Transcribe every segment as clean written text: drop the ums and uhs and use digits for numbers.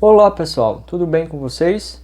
Olá pessoal, tudo bem com vocês?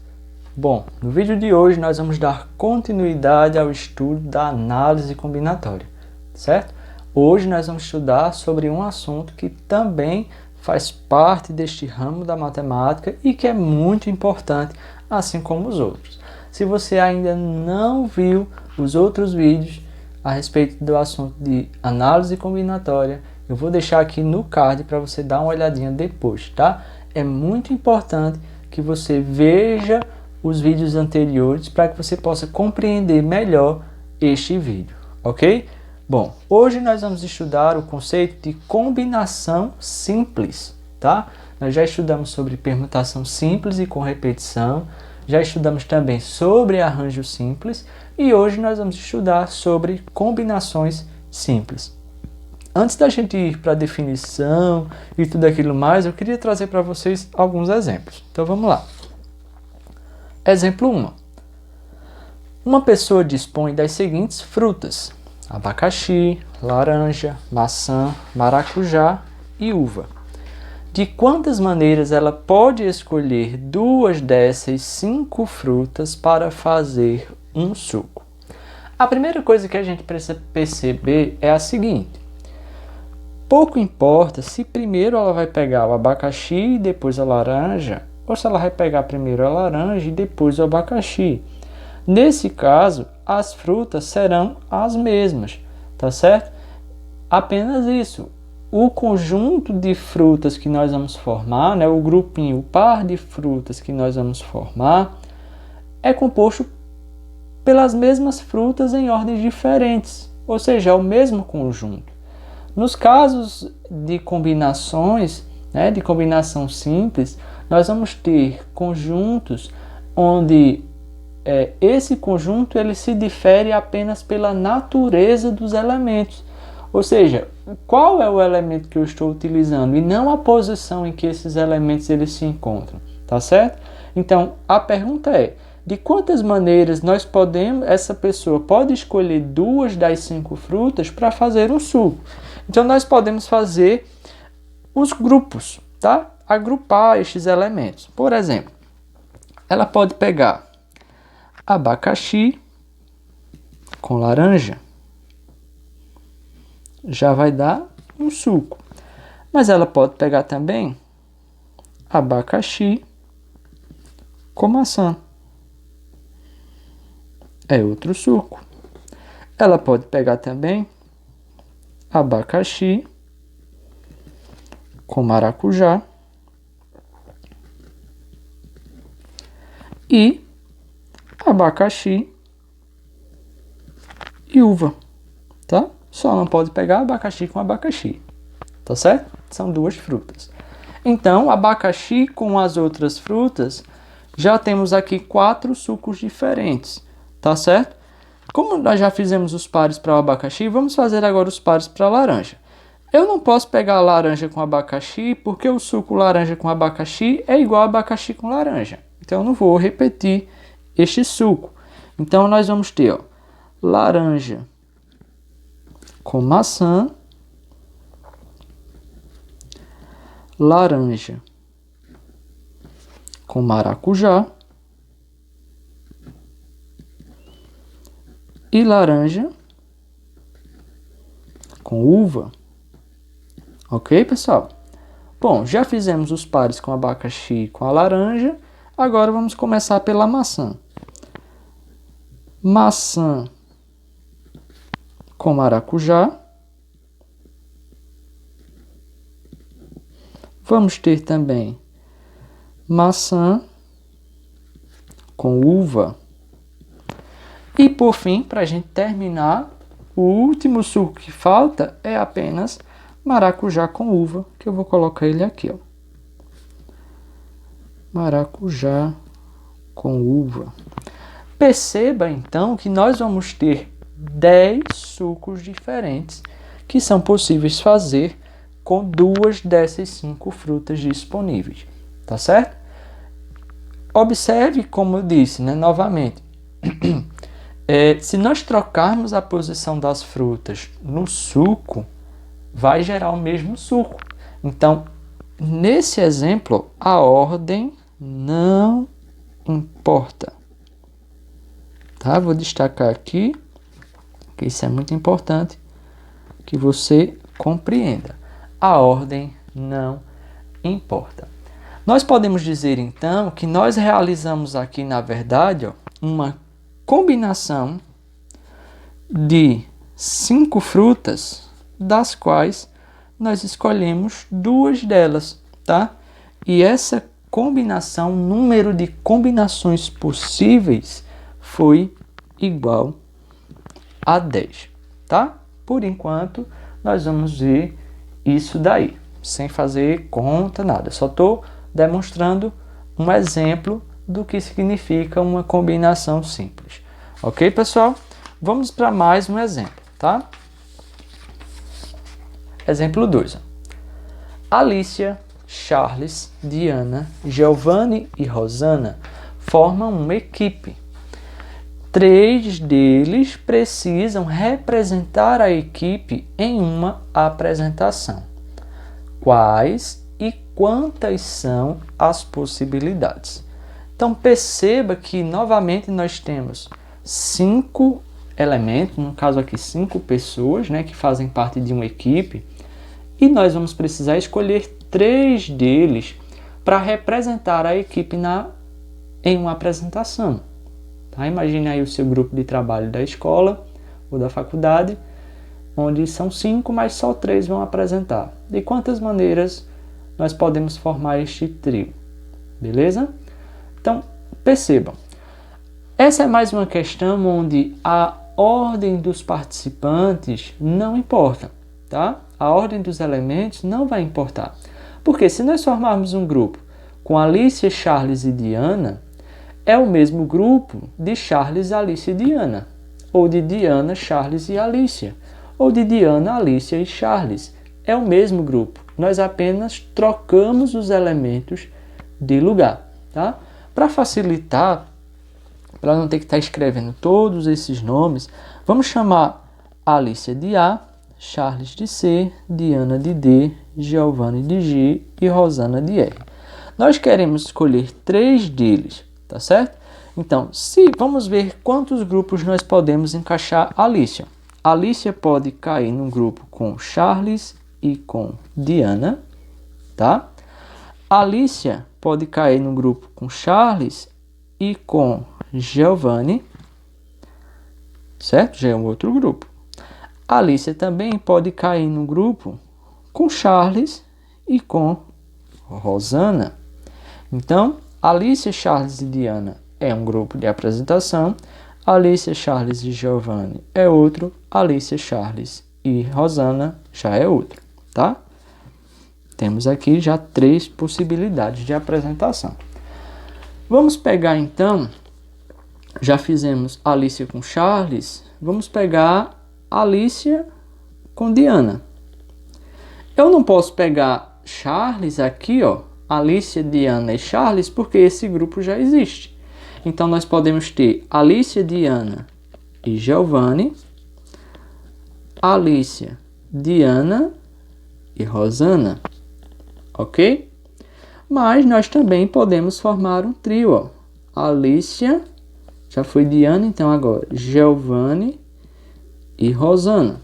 Bom, no vídeo de hoje nós vamos dar continuidade ao estudo da análise combinatória, certo? Hoje nós vamos estudar sobre um assunto que também faz parte deste ramo da matemática e que é muito importante, assim como os outros. Se você ainda não viu os outros vídeos a respeito do assunto de análise combinatória, eu vou deixar aqui no card para você dar uma olhadinha depois, tá? É muito importante que você veja os vídeos anteriores para que você possa compreender melhor este vídeo, ok? Bom, hoje nós vamos estudar o conceito de combinação simples, tá? Nós já estudamos sobre permutação simples e com repetição, já estudamos também sobre arranjo simples e hoje nós vamos estudar sobre combinações simples. Antes da gente ir para a definição e tudo aquilo mais, eu queria trazer para vocês alguns exemplos. Então vamos lá. Exemplo 1. Uma pessoa dispõe das seguintes frutas: abacaxi, laranja, maçã, maracujá e uva. De quantas maneiras ela pode escolher duas dessas 5 frutas para fazer um suco? A primeira coisa que a gente precisa perceber é a seguinte: pouco importa se primeiro ela vai pegar o abacaxi e depois a laranja, ou se ela vai pegar primeiro a laranja e depois o abacaxi. Nesse caso, as frutas serão as mesmas, tá certo? Apenas isso. O conjunto de frutas que nós vamos formar, né, o grupinho, o par de frutas que nós vamos formar, é composto pelas mesmas frutas em ordens diferentes, ou seja, é o mesmo conjunto. Nos casos de combinações, né, de combinação simples, nós vamos ter conjuntos onde esse conjunto ele se difere apenas pela natureza dos elementos. Ou seja, qual é o elemento que eu estou utilizando e não a posição em que esses elementos eles se encontram, tá certo? Então, a pergunta é: de quantas maneiras essa pessoa pode escolher duas das 5 frutas para fazer um suco? Então, nós podemos fazer os grupos, tá? Agrupar estes elementos. Por exemplo, ela pode pegar abacaxi com laranja, já vai dar um suco. Mas ela pode pegar também abacaxi com maçã, é outro suco. Ela pode pegar também abacaxi com maracujá e abacaxi e uva, tá? Só não pode pegar abacaxi com abacaxi, tá certo? São 2 frutas. Então, abacaxi com as outras frutas, já temos aqui 4 sucos diferentes, tá certo? Como nós já fizemos os pares para o abacaxi, vamos fazer agora os pares para a laranja. Eu não posso pegar a laranja com abacaxi, porque o suco laranja com abacaxi é igual a abacaxi com laranja. Então, eu não vou repetir este suco. Então, nós vamos ter laranja com maçã, laranja com maracujá e laranja com uva. Ok, pessoal? Bom, já fizemos os pares com abacaxi e com a laranja. Agora vamos começar pela maçã. Maçã com maracujá. Vamos ter também maçã com uva. E por fim, para a gente terminar, o último suco que falta é apenas maracujá com uva, que eu vou colocar ele aqui, ó. Maracujá com uva. Perceba então que nós vamos ter 10 sucos diferentes que são possíveis fazer com 2 dessas 5 frutas disponíveis, tá certo? Observe, como eu disse, né, novamente, se nós trocarmos a posição das frutas no suco, vai gerar o mesmo suco. Então, nesse exemplo, a ordem não importa. Tá? Vou destacar aqui, que isso é muito importante, que você compreenda. A ordem não importa. Nós podemos dizer, então, que nós realizamos aqui, na verdade, ó, uma combinação de 5 frutas, das quais nós escolhemos 2 delas, tá? E essa combinação, número de combinações possíveis, foi igual a 10, tá? Por enquanto, nós vamos ver isso daí, sem fazer conta, nada. Só estou demonstrando um exemplo do que significa uma combinação simples. Ok, pessoal? Vamos para mais um exemplo, tá? Exemplo 2. Alicia, Charles, Diana, Giovanni e Rosana formam uma equipe. 3 deles precisam representar a equipe em uma apresentação. Quais e quantas são as possibilidades? Então perceba que novamente nós temos 5 elementos, no caso aqui 5 pessoas, né, que fazem parte de uma equipe, e nós vamos precisar escolher 3 deles para representar a equipe em uma apresentação. Tá? Imagine aí o seu grupo de trabalho da escola ou da faculdade, onde são 5, mas só 3 vão apresentar. De quantas maneiras nós podemos formar este trio? Beleza? Então, percebam. Essa é mais uma questão onde a ordem dos participantes não importa, tá? A ordem dos elementos não vai importar. Porque se nós formarmos um grupo com Alicia, Charles e Diana, é o mesmo grupo de Charles, Alicia e Diana. Ou de Diana, Charles e Alicia. Ou de Diana, Alicia e Charles. É o mesmo grupo. Nós apenas trocamos os elementos de lugar, tá? Para facilitar, para não ter que estar escrevendo todos esses nomes, vamos chamar Alicia de A, Charles de C, Diana de D, Giovanni de G e Rosana de R. Nós queremos escolher 3 deles, tá certo? Então, vamos ver quantos grupos nós podemos encaixar Alicia. Alicia pode cair num grupo com Charles e com Diana, tá? Alicia pode cair num grupo com Charles e com Giovanni, certo? Já é um outro grupo. Alicia também pode cair num grupo com Charles e com Rosana. Então, Alicia, Charles e Diana é um grupo de apresentação. Alicia, Charles e Giovanni é outro. Alicia, Charles e Rosana já é outro, tá? Temos aqui já 3 possibilidades de apresentação. Vamos pegar então, já fizemos Alicia com Charles, vamos pegar Alicia com Diana. Eu não posso pegar Charles aqui, ó, Alicia, Diana e Charles, porque esse grupo já existe. Então nós podemos ter Alicia, Diana e Giovanni, Alicia, Diana e Rosana, ok? Mas nós também podemos formar um trio, ó. Alicia, já foi Diana, então agora Giovanni e Rosana.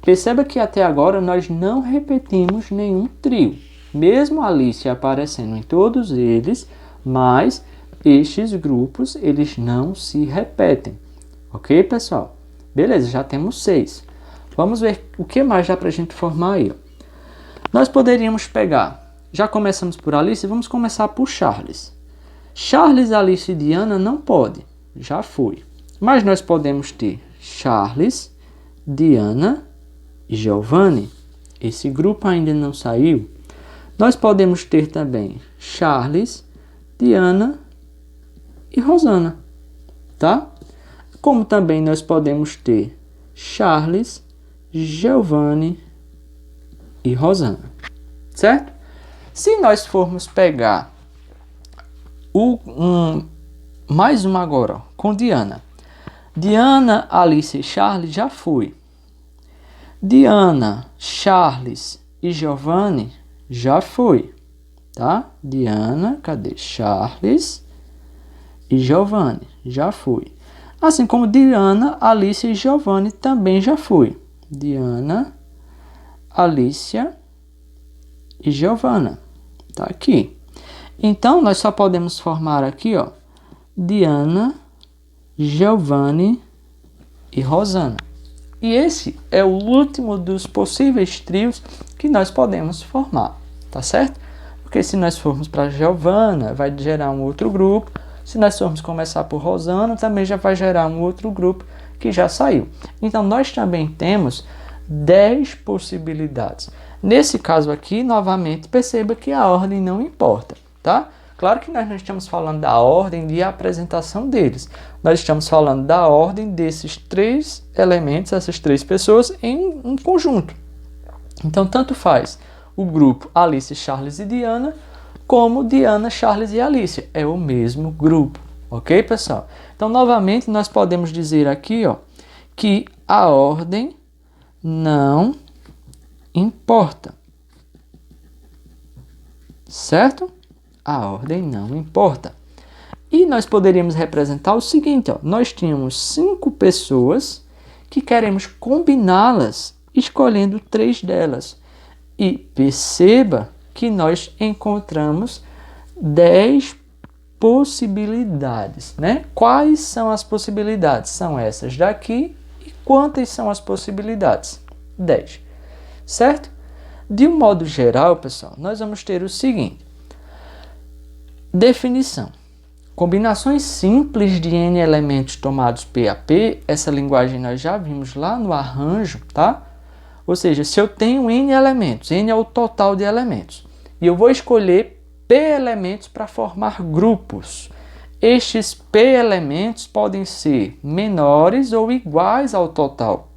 Perceba que até agora nós não repetimos nenhum trio. Mesmo a Alicia aparecendo em todos eles, mas estes grupos, eles não se repetem. Ok, pessoal? Beleza, já temos 6. Vamos ver o que mais dá para a gente formar aí. Ó. Nós poderíamos pegar, já começamos por Alicia, vamos começar por Charles. Charles, Alicia e Diana não pode, já foi. Mas nós podemos ter Charles, Diana e Giovanni. Esse grupo ainda não saiu. Nós podemos ter também Charles, Diana e Rosana, tá? Como também nós podemos ter Charles, Giovanni e Rosana, certo? Se nós formos pegar mais uma agora, ó, com Diana. Diana, Alice e Charles já foi. Diana, Charles e Giovanni já foi. tá? Diana, cadê? Charles e Giovanni, já fui. Assim como Diana, Alicia e Giovanni também já fui. Diana, Alicia e Giovanna, tá aqui. Então, nós só podemos formar aqui, ó, Diana, Giovanni e Rosana. E esse é o último dos possíveis trios que nós podemos formar, tá certo? Porque se nós formos para Giovanna, vai gerar um outro grupo. Se nós formos começar por Rosana, também já vai gerar um outro grupo que já saiu. Então, nós também temos 10 possibilidades. Nesse caso aqui, novamente, perceba que a ordem não importa, tá? Claro que nós não estamos falando da ordem de apresentação deles. Nós estamos falando da ordem desses 3 elementos, essas 3 pessoas, em um conjunto. Então, tanto faz o grupo Alice, Charles e Diana, como Diana, Charles e Alicia. É o mesmo grupo, ok, pessoal? Então, novamente, nós podemos dizer aqui, ó, que a ordem não importa, certo? A ordem não importa. E nós poderíamos representar o seguinte, ó, nós tínhamos 5 pessoas que queremos combiná-las, escolhendo 3 delas. E perceba que nós encontramos 10 possibilidades, né? Quais são as possibilidades? São essas daqui. E quantas são as possibilidades? 10, certo? De um modo geral, pessoal, nós vamos ter o seguinte. Definição. Combinações simples de N elementos tomados P a P, essa linguagem nós já vimos lá no arranjo, tá? Ou seja, se eu tenho N elementos, N é o total de elementos, e eu vou escolher P elementos para formar grupos. Estes P elementos podem ser menores ou iguais ao total.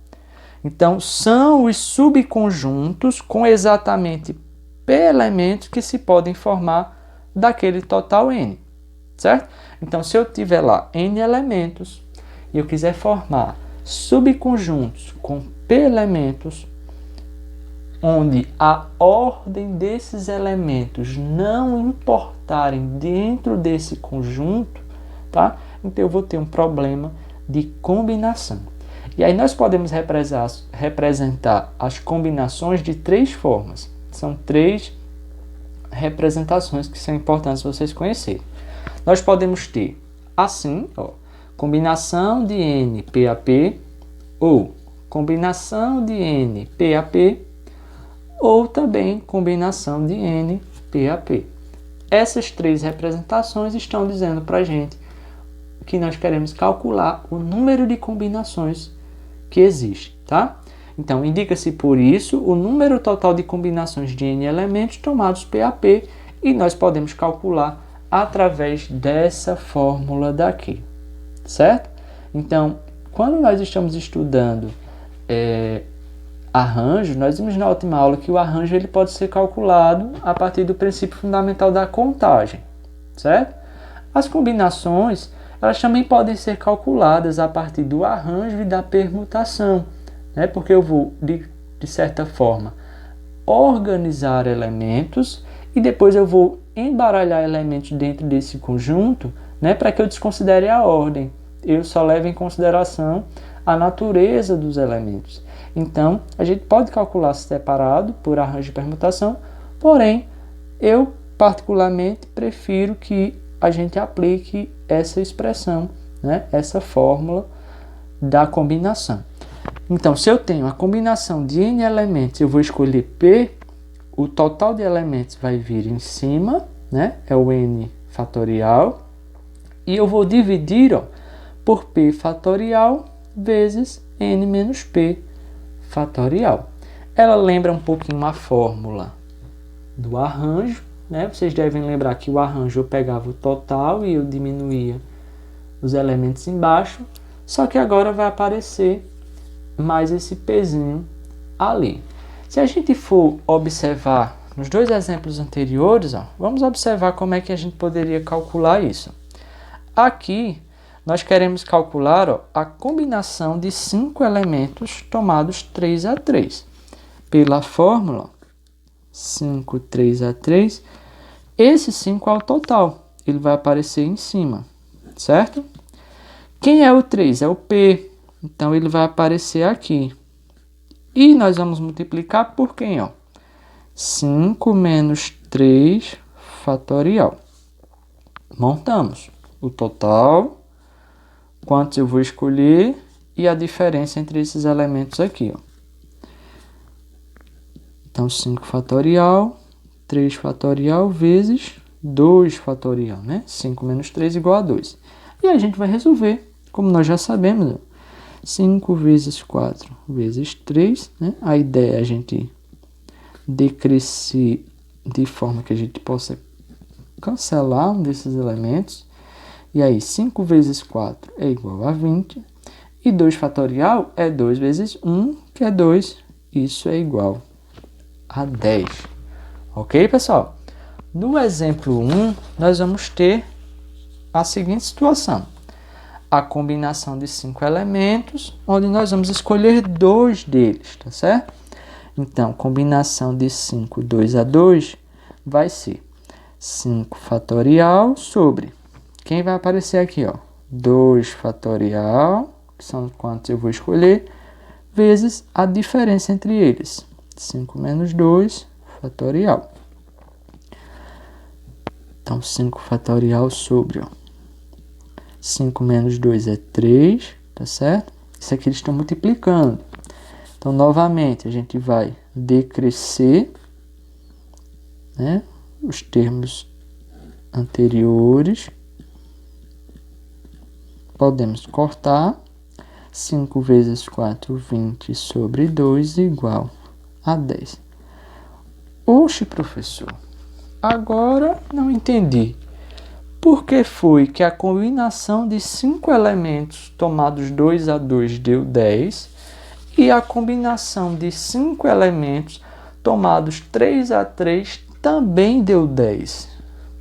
Então, são os subconjuntos com exatamente P elementos que se podem formar daquele total N, certo? Então, se eu tiver lá N elementos e eu quiser formar subconjuntos com P elementos, onde a ordem desses elementos não importarem dentro desse conjunto, tá? Então eu vou ter um problema de combinação. E aí nós podemos representar as combinações de 3 formas. São 3 representações que são importantes vocês conhecerem. Nós podemos ter assim, ó, combinação de N P a P, ou combinação de N P a P, ou também combinação de N P a P. Essas 3 representações estão dizendo para a gente que nós queremos calcular o número de combinações que existe, tá? Então, indica-se por isso o número total de combinações de N elementos tomados P a P, e nós podemos calcular através dessa fórmula daqui, certo? Então, quando nós estamos estudando arranjo, nós vimos na última aula que o arranjo ele pode ser calculado a partir do princípio fundamental da contagem, certo? As combinações, elas também podem ser calculadas a partir do arranjo e da permutação, né? Porque eu vou, de certa forma, organizar elementos e depois eu vou embaralhar elementos dentro desse conjunto, né? Para que eu desconsidere a ordem. Eu só levo em consideração a natureza dos elementos. Então, a gente pode calcular separado por arranjo e permutação, porém, eu particularmente prefiro que a gente aplique essa expressão, né? Essa fórmula da combinação. Então, se eu tenho a combinação de N elementos, eu vou escolher P, o total de elementos vai vir em cima, né? É o N fatorial, e eu vou dividir, ó, por P fatorial vezes N menos P fatorial. Ela lembra um pouquinho a fórmula do arranjo, né? Vocês devem lembrar que o arranjo eu pegava o total e eu diminuía os elementos embaixo, só que agora vai aparecer mais esse pezinho ali. Se a gente for observar nos 2 exemplos anteriores, ó, vamos observar como é que a gente poderia calcular isso. Aqui nós queremos calcular, ó, a combinação de 5 elementos tomados 3 a 3. Pela fórmula 5, 3 a 3, Esse 5 é o total, ele vai aparecer em cima, certo? Quem é o 3? É o P, então ele vai aparecer aqui. E nós vamos multiplicar por quem, ó? 5 menos 3 fatorial. Montamos o total, quantos eu vou escolher e a diferença entre esses elementos aqui, ó. Então, 5 fatorial, 3 fatorial vezes 2 fatorial, né? 5 menos 3 igual a 2. E a gente vai resolver, como nós já sabemos, ó. 5 vezes 4 vezes 3, né? A ideia é a gente decrescer de forma que a gente possa cancelar um desses elementos. E aí, 5 vezes 4 é igual a 20. E 2 fatorial é 2 vezes 1, que é 2. Isso é igual a 10. Ok, pessoal? No exemplo 1, nós vamos ter a seguinte situação. A combinação de 5 elementos, onde nós vamos escolher 2 deles, tá certo? Então, combinação de 5, 2 a 2, vai ser 5 fatorial sobre, quem vai aparecer aqui, ó? 2 fatorial, que são quantos eu vou escolher, vezes a diferença entre eles. 5 menos 2 fatorial. Então, 5 fatorial sobre, ó. 5 menos 2 é 3, tá certo? Isso aqui eles estão multiplicando. Então, novamente, a gente vai decrescer, né, os termos anteriores. Podemos cortar. 5 vezes 4, 20 sobre 2 igual a 10. Oxe, professor, agora não entendi. Por que foi que a combinação de 5 elementos tomados 2 a 2 deu 10 e a combinação de 5 elementos tomados 3 a 3 também deu 10?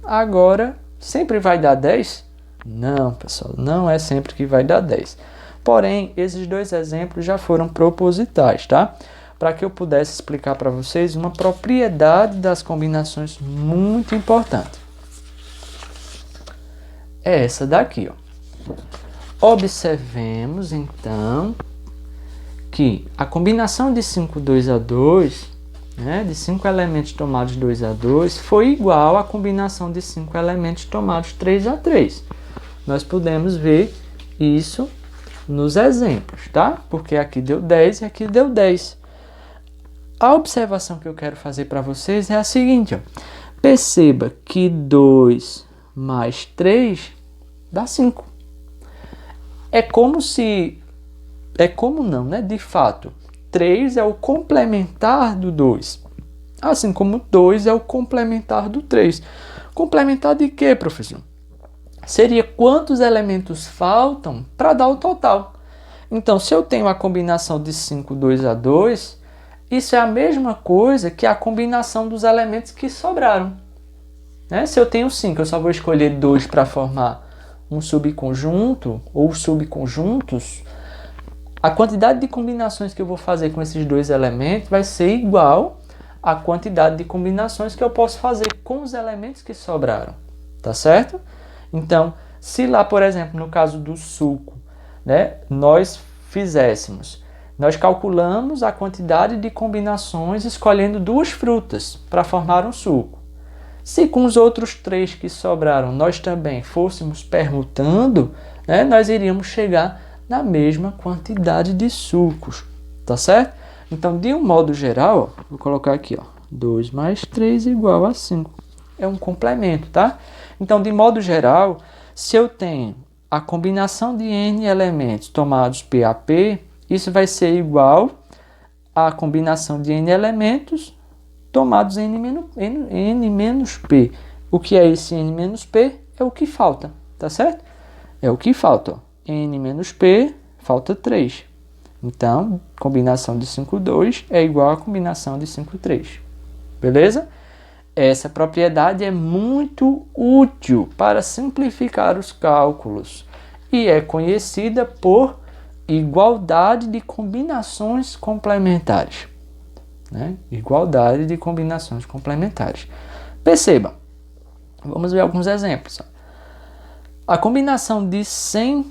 Agora, sempre vai dar 10? Não, pessoal, não é sempre que vai dar 10. Porém, esses dois exemplos já foram propositais, tá? Para que eu pudesse explicar para vocês uma propriedade das combinações muito importante. É essa daqui, ó. Observemos, então, que a combinação de 5, 2 a 2, né, de 5 elementos tomados 2 a 2, foi igual à combinação de 5 elementos tomados 3 a 3. Nós podemos ver isso nos exemplos, tá? Porque aqui deu 10 e aqui deu 10. A observação que eu quero fazer para vocês é a seguinte, ó. Perceba que 2 mais 3 dá 5. É como não, né? De fato, 3 é o complementar do 2. Assim como 2 é o complementar do 3. Complementar de quê, professor? Seria quantos elementos faltam para dar o total. Então, se eu tenho a combinação de 5, 2 a 2, isso é a mesma coisa que a combinação dos elementos que sobraram. Né? Se eu tenho 5, eu só vou escolher 2 para formar um subconjunto ou subconjuntos. A quantidade de combinações que eu vou fazer com esses dois elementos vai ser igual à quantidade de combinações que eu posso fazer com os elementos que sobraram. Tá certo? Então, se lá, por exemplo, no caso do suco, né, nós calculamos a quantidade de combinações escolhendo 2 frutas para formar um suco. Se com os outros 3 que sobraram nós também fôssemos permutando, né, nós iríamos chegar na mesma quantidade de sucos, tá certo? Então, de um modo geral, ó, vou colocar aqui, ó, 2 mais 3 igual a 5. É um complemento, tá? Então, de modo geral, se eu tenho a combinação de n elementos tomados P a P, isso vai ser igual à combinação de n elementos tomados n menos P. O que é esse n menos P? É o que falta, tá certo? É o que falta, ó. N menos P, falta 3. Então, combinação de 5, 2 é igual à combinação de 5, 3. Beleza? Essa propriedade é muito útil para simplificar os cálculos e é conhecida por igualdade de combinações complementares. Né? Igualdade de combinações complementares. Percebam, Vamos ver alguns exemplos. A combinação de 100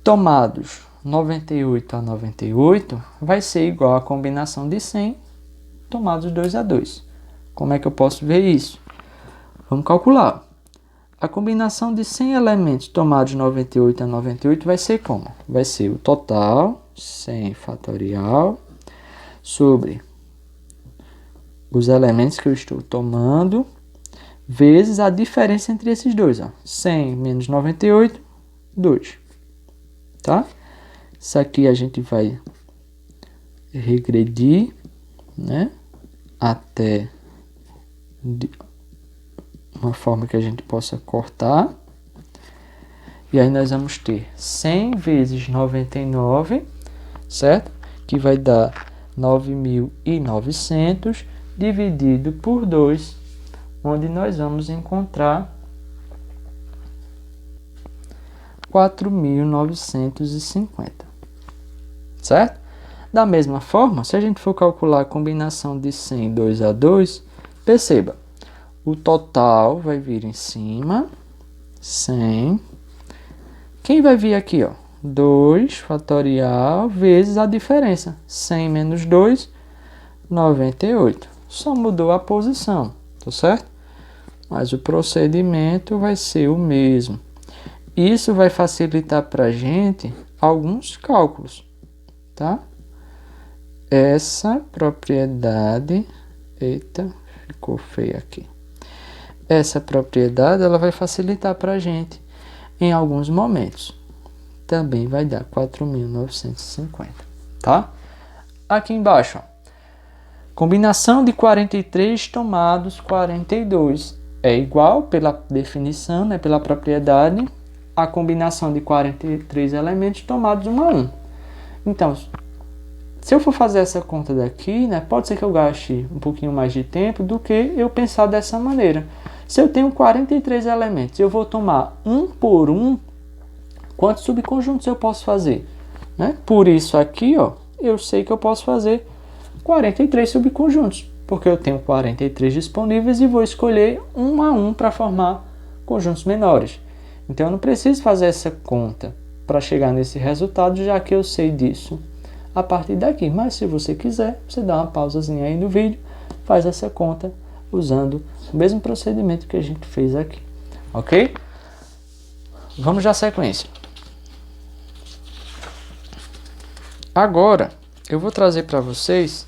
tomados 98 a 98 vai ser igual à combinação de 100 tomados 2 a 2. Como é que eu posso ver isso? Vamos calcular. A combinação de 100 elementos tomados 98 a 98 vai ser como? Vai ser o total, 100 fatorial, sobre os elementos que eu estou tomando, vezes a diferença entre esses dois. Ó. 100 menos 98, 2. Tá? Isso aqui a gente vai regredir, né? Até uma forma que a gente possa cortar. E aí nós vamos ter 100 vezes 99, certo? Que vai dar 9.900 dividido por 2, onde nós vamos encontrar 4.950, certo? Da mesma forma, se a gente for calcular a combinação de 100 2 a 2, perceba, o total vai vir em cima, 100. Quem vai vir aqui, ó? 2 fatorial vezes a diferença. 100 menos 2, 98. Só mudou a posição, tá certo? Mas o procedimento vai ser o mesmo. Isso vai facilitar para a gente alguns cálculos, tá? Essa propriedade... Eita, ficou feio aqui. Essa propriedade ela vai facilitar para a gente em alguns momentos. Também vai dar 4.950, tá? Aqui embaixo, ó, combinação de 43 tomados 42 é igual, pela definição, né, pela propriedade, a combinação de 43 elementos tomados 1 a 1. Então, se eu for fazer essa conta daqui, né, pode ser que eu gaste um pouquinho mais de tempo do que eu pensar dessa maneira. Se eu tenho 43 elementos, eu vou tomar um por um, quantos subconjuntos eu posso fazer? Né? Por isso aqui, ó, eu sei que eu posso fazer 43 subconjuntos, porque eu tenho 43 disponíveis e vou escolher um a um para formar conjuntos menores. Então eu não preciso fazer essa conta para chegar nesse resultado, já que eu sei disso a partir daqui. Mas se você quiser, você dá uma pausazinha aí no vídeo, faz essa conta usando o mesmo procedimento que a gente fez aqui, ok? Vamos dar sequência. Agora, eu vou trazer para vocês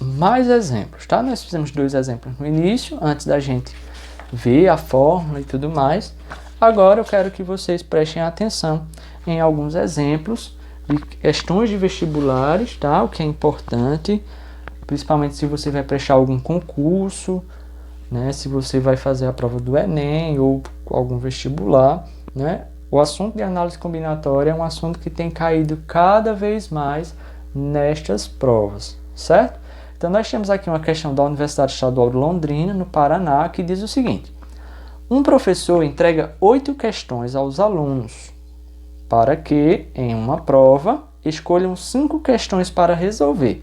mais exemplos, tá? Nós fizemos 2 exemplos no início, antes da gente ver a fórmula e tudo mais. Agora eu quero que vocês prestem atenção em alguns exemplos de questões de vestibulares, tá? O que é importante, principalmente se você vai prestar algum concurso, né? Se você vai fazer a prova do Enem ou algum vestibular, né? O assunto de análise combinatória é um assunto que tem caído cada vez mais nestas provas, certo? Então nós temos aqui uma questão da Universidade Estadual de Londrina, no Paraná, que diz o seguinte: um professor entrega 8 questões aos alunos para que, em uma prova, escolham 5 questões para resolver,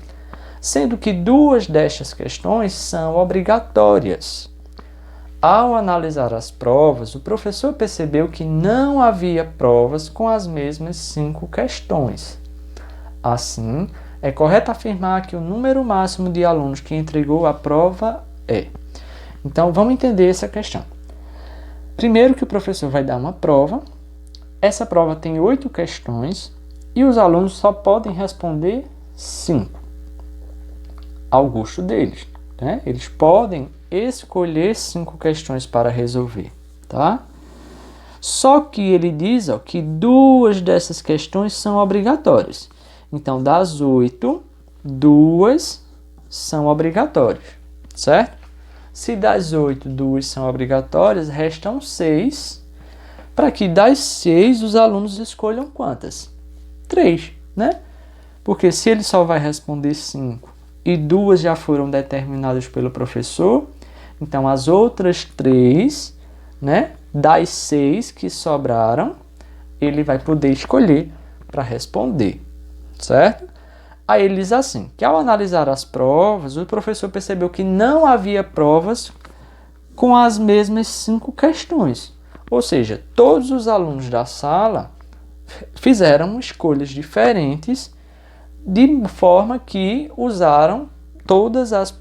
sendo que 2 destas questões são obrigatórias. Ao analisar as provas, o professor percebeu que não havia provas com as mesmas 5 questões. Assim, é correto afirmar que o número máximo de alunos que entregou a prova é. Então, vamos entender essa questão. Primeiro que o professor vai dar uma prova. Essa prova tem 8 questões e os alunos só podem responder 5, ao gosto deles, né? Eles podem escolher 5 questões para resolver, tá? Só que ele diz, ó, que 2 dessas questões são obrigatórias. Então, das 8, 2 são obrigatórias, certo? Se das 8, 2 são obrigatórias, restam 6, para que das 6 os alunos escolham quantas? 3, né? Porque se ele só vai responder 5 e 2 já foram determinadas pelo professor, então as outras 3, né, das 6 que sobraram, ele vai poder escolher para responder, certo? Aí ele diz assim, que ao analisar as provas, o professor percebeu que não havia provas com as mesmas 5 questões. Ou seja, todos os alunos da sala fizeram escolhas diferentes, de forma que usaram todas as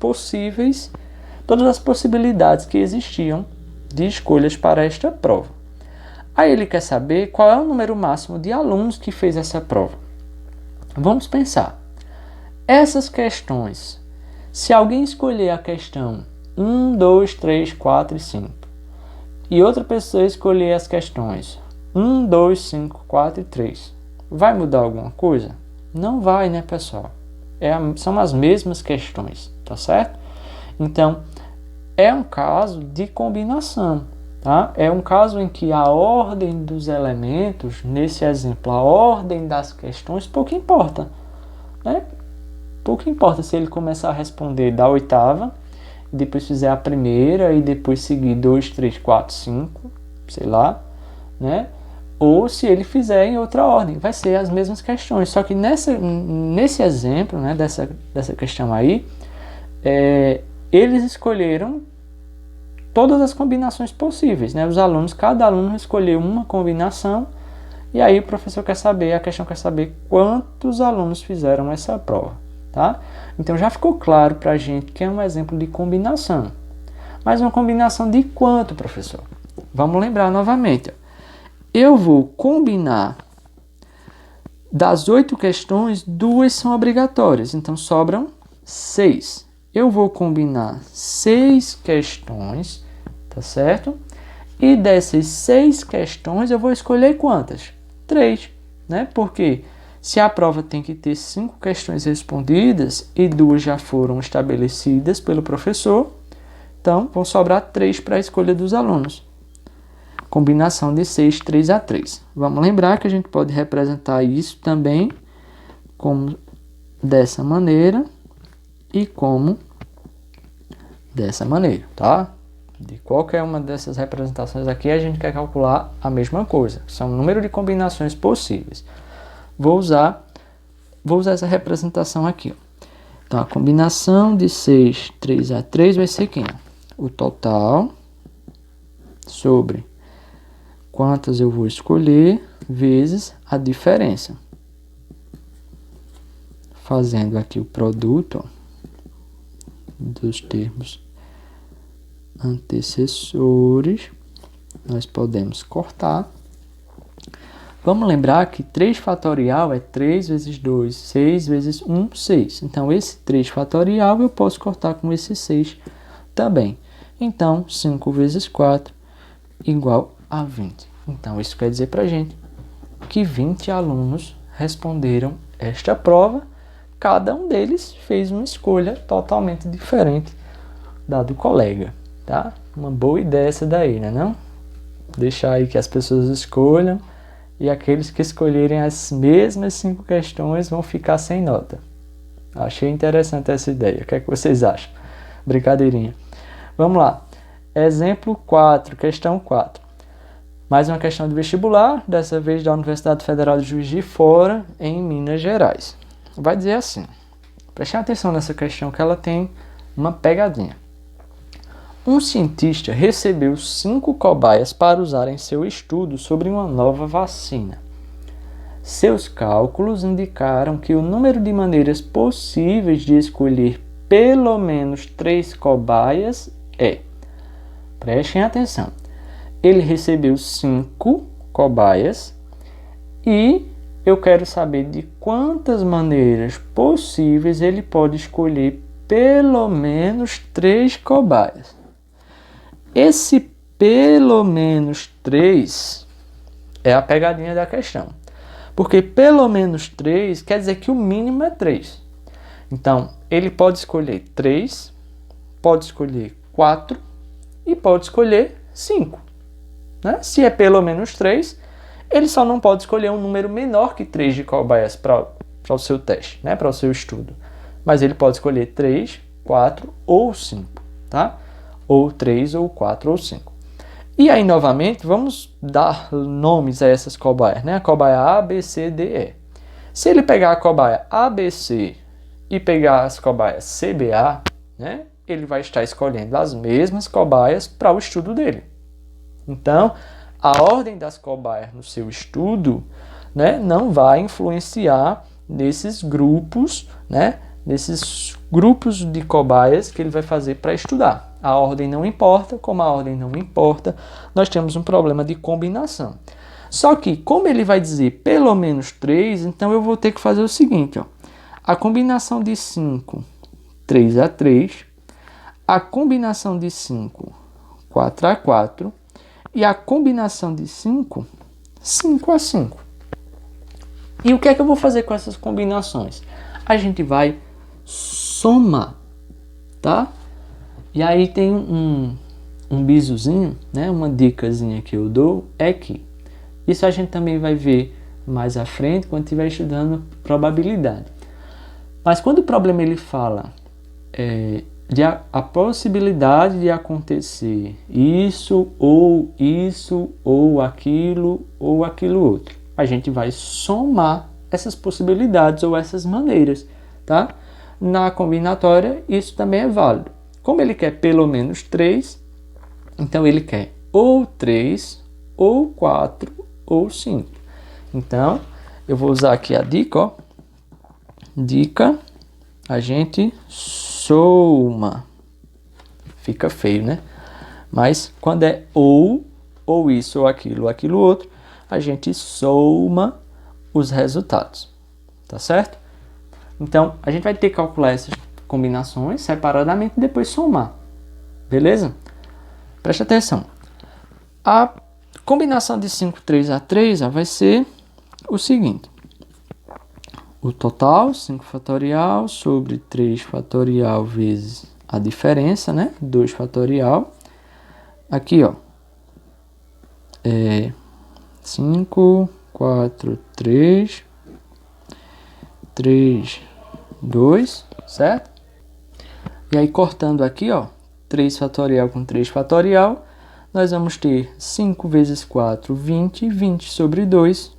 possibilidades que existiam de escolhas para esta prova. Aí ele quer saber qual é o número máximo de alunos que fez essa prova. Vamos pensar. Essas questões, se alguém escolher a questão 1, 2, 3, 4 e 5, e outra pessoa escolher as questões 1, 2, 5, 4 e 3, vai mudar alguma coisa? Não vai, né, pessoal? São as mesmas questões, tá certo? Então, é um caso de combinação, tá? É um caso em que a ordem dos elementos, nesse exemplo, a ordem das questões, pouco importa, né? Pouco importa se ele começar a responder da oitava, depois fizer a primeira e depois seguir 2, 3, 4, 5, sei lá, né? Ou se ele fizer em outra ordem, vai ser as mesmas questões. Só que nesse exemplo, né, dessa questão aí, eles escolheram todas as combinações possíveis, né? Cada aluno escolheu uma combinação, e aí o professor a questão quer saber quantos alunos fizeram essa prova, tá? Então já ficou claro para a gente que é um exemplo de combinação. Mas uma combinação de quanto, professor? Vamos lembrar novamente. Eu vou combinar das 8 questões, 2 são obrigatórias, então sobram 6. Eu vou combinar 6 questões, tá certo? E dessas 6 questões eu vou escolher quantas? 3, né? Porque se a prova tem que ter 5 questões respondidas e 2 já foram estabelecidas pelo professor, então vão sobrar 3 para a escolha dos alunos. Combinação de 6, 3 a 3. Vamos lembrar que a gente pode representar isso também como dessa maneira e como dessa maneira, tá? De qualquer uma dessas representações aqui, a gente quer calcular a mesma coisa. São o número de combinações possíveis. Vou usar essa representação aqui. Então, a combinação de 6, 3 a 3 vai ser quem? O total sobre quantas eu vou escolher vezes a diferença. Fazendo aqui o produto dos termos antecessores, nós podemos cortar. Vamos lembrar que 3 fatorial é 3 vezes 2, 6 vezes 1, 6. Então, esse 3 fatorial eu posso cortar com esse 6 também. Então, 5 vezes 4 igual a 20. Então, isso quer dizer para a gente que 20 alunos responderam esta prova. Cada um deles fez uma escolha totalmente diferente da do colega, tá? Uma boa ideia essa daí, né não? Deixar aí que as pessoas escolham e aqueles que escolherem as mesmas 5 questões vão ficar sem nota. Achei interessante essa ideia. O que é que vocês acham? Brincadeirinha. Vamos lá. Exemplo 4, questão 4. Mais uma questão de vestibular, dessa vez da Universidade Federal de Juiz de Fora, em Minas Gerais. Vai dizer assim, prestem atenção nessa questão que ela tem uma pegadinha. Um cientista recebeu 5 cobaias para usar em seu estudo sobre uma nova vacina. Seus cálculos indicaram que o número de maneiras possíveis de escolher pelo menos 3 cobaias é... Prestem atenção. Ele recebeu 5 cobaias e eu quero saber de quantas maneiras possíveis ele pode escolher pelo menos 3 cobaias. Esse pelo menos 3 é a pegadinha da questão. Porque pelo menos 3 quer dizer que o mínimo é 3. Então, ele pode escolher 3, pode escolher 4 e pode escolher 5. Né? Se é pelo menos 3, ele só não pode escolher um número menor que 3 de cobaias para o seu teste, né? Para o seu estudo. Mas ele pode escolher 3, 4 ou 5, tá? Ou 3, ou 4, ou 5. E aí, novamente, vamos dar nomes a essas cobaias, né? A cobaia A, B, C, D, E. Se ele pegar a cobaia ABC e pegar as cobaias CBA, né? ele vai estar escolhendo as mesmas cobaias para o estudo dele. Então, a ordem das cobaias no seu estudo, né, não vai influenciar nesses grupos, né, nesses grupos de cobaias que ele vai fazer para estudar. A ordem não importa, como a ordem não importa, nós temos um problema de combinação. Só que, como ele vai dizer pelo menos 3, então eu vou ter que fazer o seguinte, ó. A combinação de 5, 3 a 3, a combinação de 5, 4 a 4, e a combinação de 5, 5 a 5. E o que é que eu vou fazer com essas combinações? A gente vai somar, tá? E aí tem um bizuzinho, né? Uma dicasinha que eu dou é que isso a gente também vai ver mais à frente quando estiver estudando probabilidade. Mas quando o problema ele fala a possibilidade de acontecer isso ou aquilo outro, a gente vai somar essas possibilidades ou essas maneiras, tá? Na combinatória isso também é válido. Como ele quer pelo menos 3, então ele quer ou 3, ou 4, ou 5. Então, eu vou usar aqui a dica, ó. Dica, a gente soma. Fica feio, né? Mas quando é ou isso, ou aquilo outro, a gente soma os resultados. Tá certo? Então, a gente vai ter que calcular essas combinações separadamente e depois somar. Beleza? Preste atenção. A combinação de 5, 3 a 3 vai ser o seguinte. O total, 5 fatorial sobre 3 fatorial vezes a diferença, né? 2 fatorial. Aqui, ó. 5, 4, 3, 3, 2, certo? E aí, cortando aqui, ó, 3 fatorial com 3 fatorial, nós vamos ter 5 vezes 4, 20, 20 sobre 2,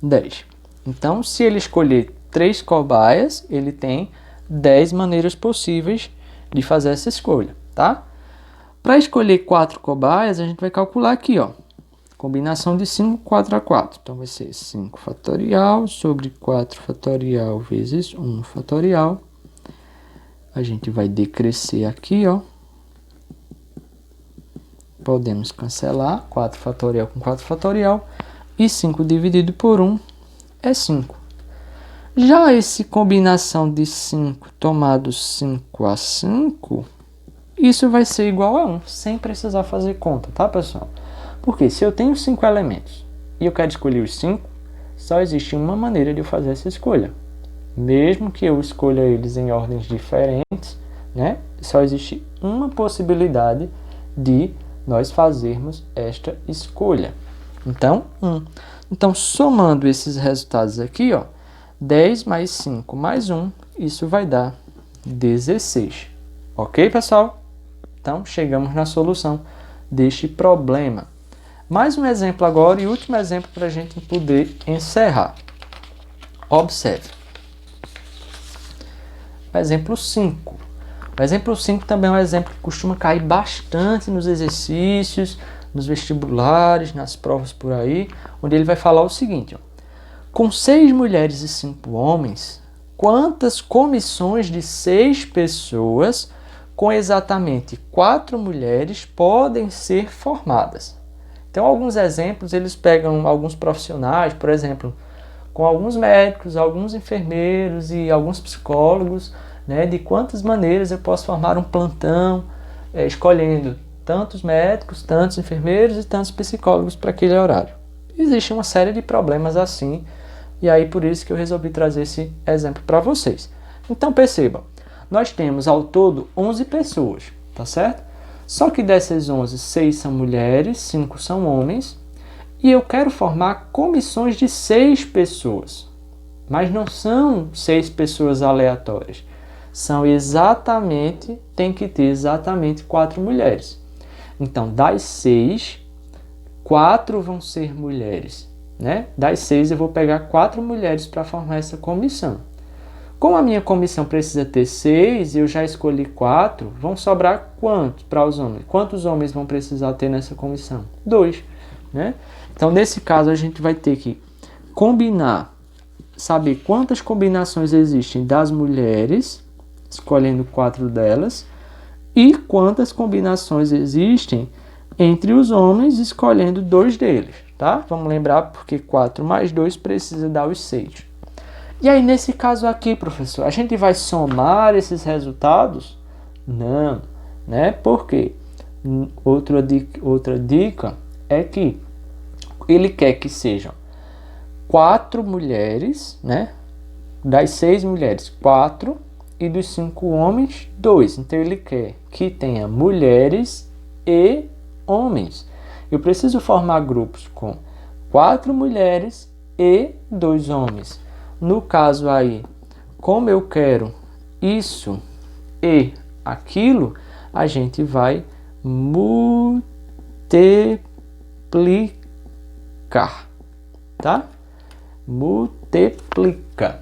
10. Então, se ele escolher 3 cobaias, ele tem 10 maneiras possíveis de fazer essa escolha, tá? Para escolher 4 cobaias, a gente vai calcular aqui, ó. Combinação de 5, 4 a 4. Então, vai ser 5 fatorial sobre 4 fatorial vezes 1 fatorial. A gente vai decrescer aqui, ó. Podemos cancelar 4 fatorial com 4 fatorial. E 5 dividido por 1 é 5. Já esse combinação de 5 tomado 5 a 5, isso vai ser igual a 1, sem precisar fazer conta, tá, pessoal? Porque se eu tenho 5 elementos e eu quero escolher os 5, só existe uma maneira de eu fazer essa escolha. Mesmo que eu escolha eles em ordens diferentes, né? Só existe uma possibilidade de nós fazermos esta escolha. Então, 1. Então, somando esses resultados aqui, ó, 10 mais 5 mais 1, isso vai dar 16. Ok, pessoal? Então, chegamos na solução deste problema. Mais um exemplo agora e último exemplo para a gente poder encerrar. Observe. O exemplo 5. O exemplo 5 também é um exemplo que costuma cair bastante nos exercícios, nos vestibulares, nas provas por aí, onde ele vai falar o seguinte, ó. Com 6 mulheres e 5 homens, quantas comissões de 6 pessoas com exatamente 4 mulheres podem ser formadas? Então, alguns exemplos, eles pegam alguns profissionais, por exemplo, com alguns médicos, alguns enfermeiros e alguns psicólogos, né, de quantas maneiras eu posso formar um plantão, escolhendo tantos médicos, tantos enfermeiros e tantos psicólogos para aquele horário. Existe uma série de problemas assim, e aí por isso que eu resolvi trazer esse exemplo para vocês. Então percebam, nós temos ao todo 11 pessoas, tá certo? Só que dessas 11, 6 são mulheres, 5 são homens, e eu quero formar comissões de 6 pessoas. Mas não são 6 pessoas aleatórias. São exatamente, tem que ter exatamente 4 mulheres. Então, das 6, 4 vão ser mulheres, né? Das 6 eu vou pegar 4 mulheres para formar essa comissão. Como a minha comissão precisa ter 6, eu já escolhi 4, vão sobrar quantos para os homens? Quantos homens vão precisar ter nessa comissão? 2, né? Então, nesse caso, a gente vai ter que combinar, saber quantas combinações existem das mulheres, escolhendo 4 delas, e quantas combinações existem entre os homens, escolhendo 2 deles, tá? Vamos lembrar, porque 4 mais 2 precisa dar os 6. E aí, nesse caso aqui, professor, a gente vai somar esses resultados? Não, né? Por quê? Outra dica é que ele quer que sejam 4 mulheres, né? Das 6 mulheres, 4, e dos 5 homens, 2. Então, ele quer que tenha mulheres e homens. Eu preciso formar grupos com 4 mulheres e 2 homens. No caso aí, como eu quero isso e aquilo, a gente vai multiplicar, tá? Multiplica,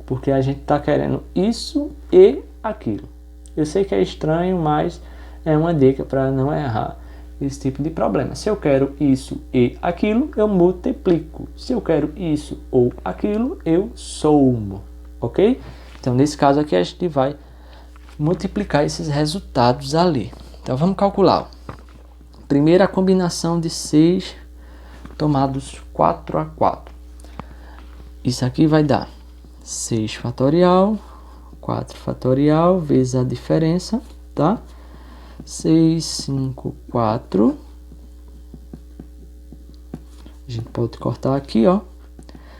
porque a gente está querendo isso e aquilo. Eu sei que é estranho, mas é uma dica para não errar esse tipo de problema. Se eu quero isso e aquilo, eu multiplico. Se eu quero isso ou aquilo, eu somo, ok? Então, nesse caso aqui, a gente vai multiplicar esses resultados ali. Então, vamos calcular. Primeira combinação de 6 tomados 4 a 4. Isso aqui vai dar 6 fatorial, 4 fatorial, vezes a diferença, tá? 6, 5, 4. A gente pode cortar aqui, ó.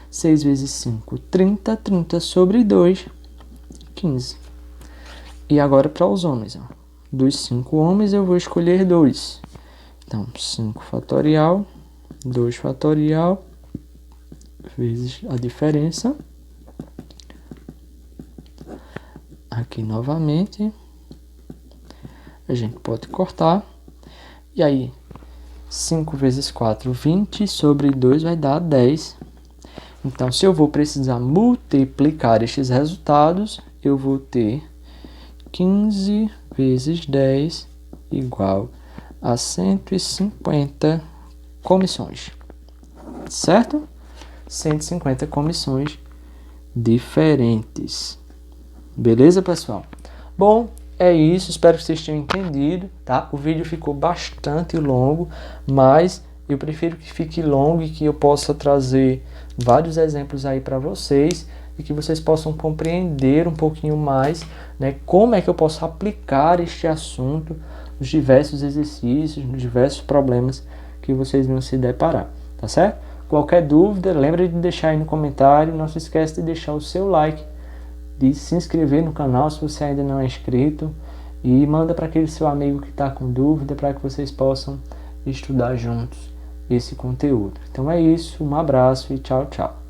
6 vezes 5, 30. 30 sobre 2, 15. E agora para os homens, ó. Dos 5 homens eu vou escolher 2. Então, 5 fatorial, 2 fatorial, vezes a diferença. Aqui novamente. A gente pode cortar. E aí, 5 vezes 4, 20, sobre 2 vai dar 10. Então, se eu vou precisar multiplicar estes resultados, eu vou ter 15 vezes 10 igual a 150 comissões. Certo? 150 comissões diferentes. Beleza, pessoal? Bom, é isso, espero que vocês tenham entendido, tá? O vídeo ficou bastante longo, mas eu prefiro que fique longo e que eu possa trazer vários exemplos aí para vocês e que vocês possam compreender um pouquinho mais, né, como é que eu posso aplicar este assunto nos diversos exercícios, nos diversos problemas que vocês vão se deparar, tá certo? Qualquer dúvida, lembra de deixar aí no comentário, não se esquece de deixar o seu like, de se inscrever no canal se você ainda não é inscrito e manda para aquele seu amigo que está com dúvida para que vocês possam estudar juntos esse conteúdo. Então é isso, um abraço e tchau, tchau.